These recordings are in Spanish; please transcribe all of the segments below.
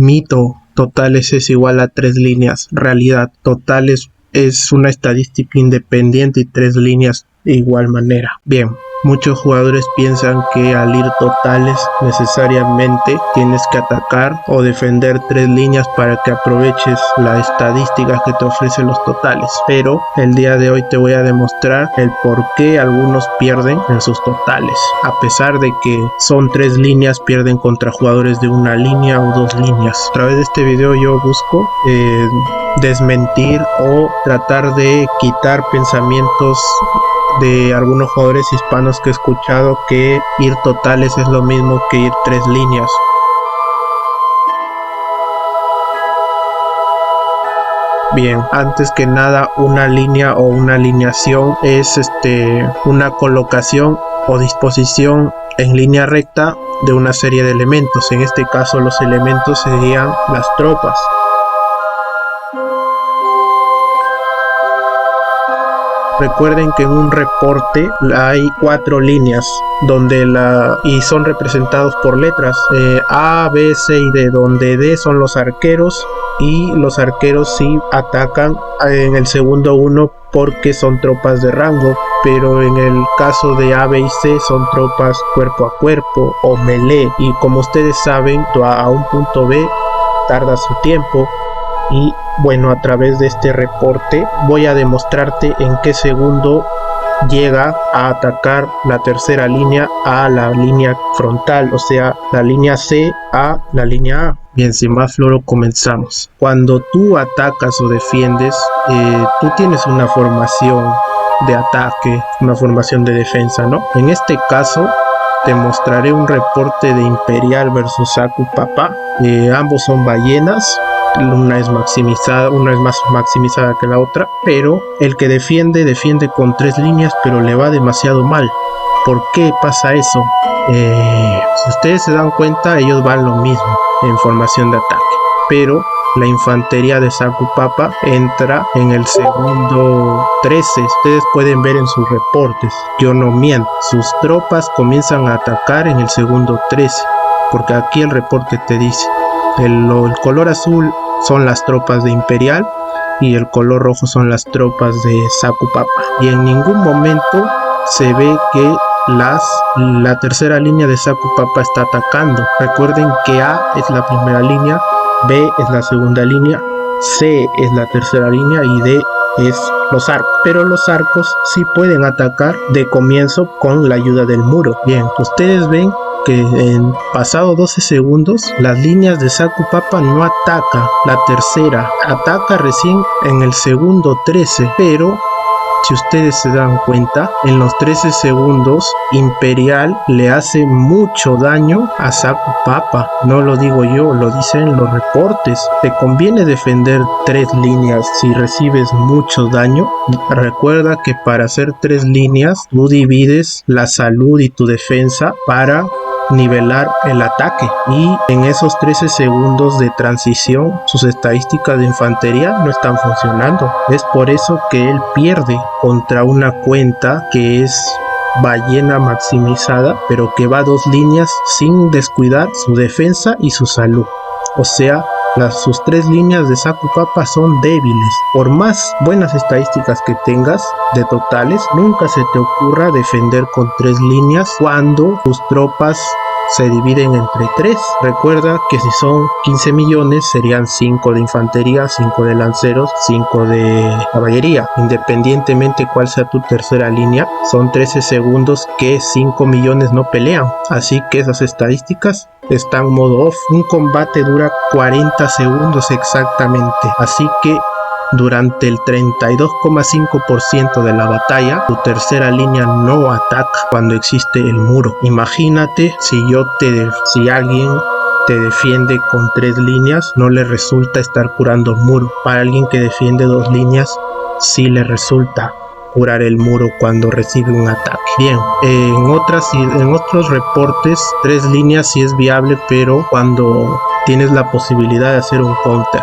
Mito, totales es igual a 3 líneas. Realidad, totales es una estadística independiente y 3 líneas de igual manera. Bien, muchos jugadores piensan que al ir totales necesariamente tienes que atacar o defender 3 líneas para que aproveches la estadística que te ofrecen los totales. Pero el día de hoy te voy a demostrar el por qué algunos pierden en sus totales. A pesar de que son 3 líneas, pierden contra jugadores de 1 línea o 2 líneas. A través de este video yo busco desmentir o tratar de quitar pensamientos de algunos jugadores hispanos que he escuchado que ir totales es lo mismo que ir 3 líneas. Bien, antes que nada, una línea o una alineación es una colocación o disposición en línea recta de una serie de elementos. En este caso los elementos serían las tropas. Recuerden que en un reporte hay 4 líneas y son representados por letras A, B, C y D, donde D son los arqueros y los arqueros sí atacan en el segundo 1 porque son tropas de rango, pero en el caso de A, B y C son tropas cuerpo a cuerpo o melee, y como ustedes saben, a un punto B tarda su tiempo. Y bueno, a través de este reporte voy a demostrarte en qué segundo llega a atacar la tercera línea a la línea frontal, o sea, la línea C a la línea A. Bien, sin más floro, comenzamos. Cuando tú atacas o defiendes, tú tienes una formación de ataque, una formación de defensa, ¿no? En este caso te mostraré un reporte de Imperial versus Aku Papa. Ambos son ballenas. Una es maximizada, una es más maximizada que la otra, pero el que defiende con 3 líneas, pero le va demasiado mal. ¿Por qué pasa eso? Si ustedes se dan cuenta, ellos van lo mismo en formación de ataque, pero la infantería de Saku Papa entra en el segundo 13. Ustedes pueden ver en sus reportes, yo no miento, sus tropas comienzan a atacar en el segundo 13, porque aquí el reporte te dice el color azul son las tropas de Imperial y el color rojo son las tropas de Saku Papa, y en ningún momento se ve que la tercera línea de Saku Papa está atacando. Recuerden que A es la primera línea, B es la segunda línea, C es la tercera línea y D es los arcos, pero los arcos sí pueden atacar de comienzo con la ayuda del muro. Bien, ustedes ven que en pasado 12 segundos las líneas de Saku Papa no ataca, la tercera ataca recién en el segundo 13, pero si ustedes se dan cuenta, en los 13 segundos Imperial le hace mucho daño a Saku Papa. No lo digo yo, lo dicen los reportes. Te conviene defender 3 líneas si recibes mucho daño. Recuerda que para hacer 3 líneas tú divides la salud y tu defensa para nivelar el ataque, y en esos 13 segundos de transición sus estadísticas de infantería no están funcionando. Es por eso que él pierde contra una cuenta que es ballena maximizada, pero que va 2 líneas sin descuidar su defensa y su salud. O sea, sus 3 líneas de Saku Papa son débiles. Por más buenas estadísticas que tengas de totales, nunca se te ocurra defender con 3 líneas cuando tus tropas se dividen entre 3. Recuerda que si son 15 millones serían 5 de infantería, 5 de lanceros, 5 de caballería. Independientemente cuál sea tu tercera línea, son 13 segundos que 5 millones no pelean. Así que esas estadísticas están modo off. Un combate dura 40 segundos exactamente. Así que durante el 32,5% de la batalla, tu tercera línea no ataca cuando existe el muro. Imagínate si alguien te defiende con 3 líneas, no le resulta estar curando el muro. Para alguien que defiende 2 líneas, sí le resulta curar el muro cuando recibe un ataque. Bien, en otros reportes, 3 líneas sí es viable, pero cuando tienes la posibilidad de hacer un counter.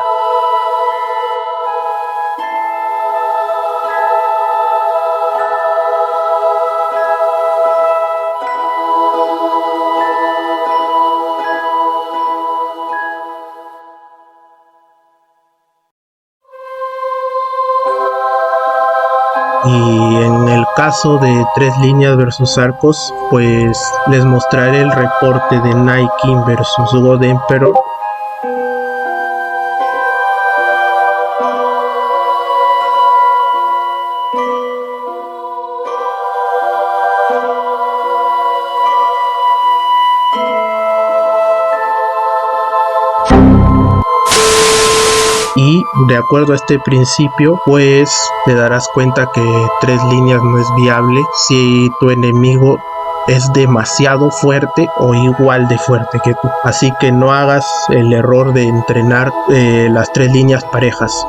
Y en el caso de 3 líneas versus arcos, pues les mostraré el reporte de Night King versus God Emperor. Y de acuerdo a este principio, pues te darás cuenta que 3 líneas no es viable si tu enemigo es demasiado fuerte o igual de fuerte que tú. Así que no hagas el error de entrenar las 3 líneas parejas,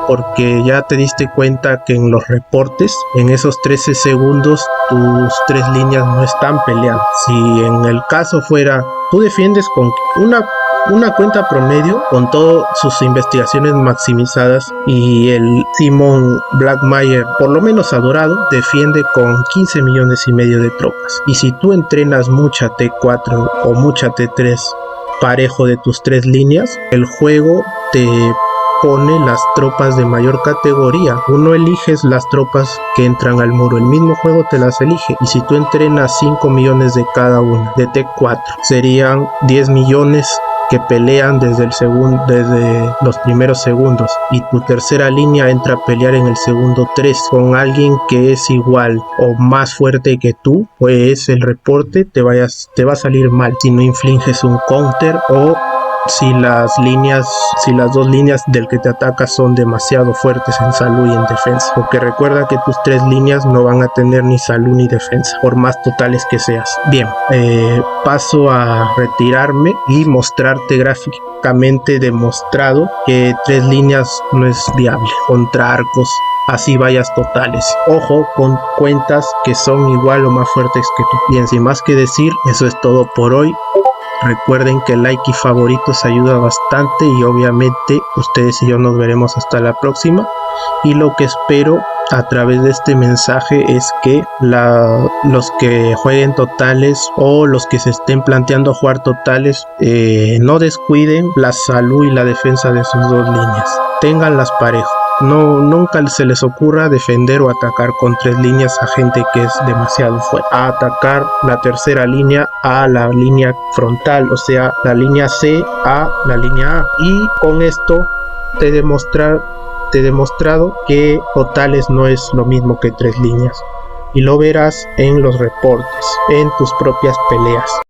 porque ya te diste cuenta que en los reportes, en esos 13 segundos, tus 3 líneas no están peleando. Si en el caso fuera, tú defiendes con una cuenta promedio con todas sus investigaciones maximizadas y el Simon Blackmire, por lo menos adorado, defiende con 15 millones y medio de tropas. Y si tú entrenas mucha T4 o mucha T3 parejo de tus 3 líneas, el juego te pone las tropas de mayor categoría. Uno eliges las tropas que entran al muro, el mismo juego te las elige. Y si tú entrenas 5 millones de cada una de T4, serían 10 millones que pelean desde los primeros segundos, y tu tercera línea entra a pelear en el segundo 3 con alguien que es igual o más fuerte que tú, pues el reporte te va a salir mal si no infliges un counter, o si las 2 líneas del que te ataca son demasiado fuertes en salud y en defensa, porque recuerda que tus 3 líneas no van a tener ni salud ni defensa, por más totales que seas. Bien, paso a retirarme y mostrarte gráficamente demostrado que 3 líneas no es viable contra arcos, así vayas totales. Ojo con cuentas que son igual o más fuertes que tú. Bien, sin más que decir, eso es todo por hoy. Recuerden que like y favoritos ayuda bastante, y obviamente ustedes y yo nos veremos hasta la próxima. Y lo que espero a través de este mensaje es que los que jueguen totales o los que se estén planteando jugar totales no descuiden la salud y la defensa de sus 2 líneas. Ténganlas parejo. Nunca se les ocurra defender o atacar con 3 líneas a gente que es demasiado fuerte. A atacar la tercera línea a la línea frontal, o sea, la línea C a la línea A. Y con esto te he demostrado que totales no es lo mismo que 3 líneas. Y lo verás en los reportes, en tus propias peleas.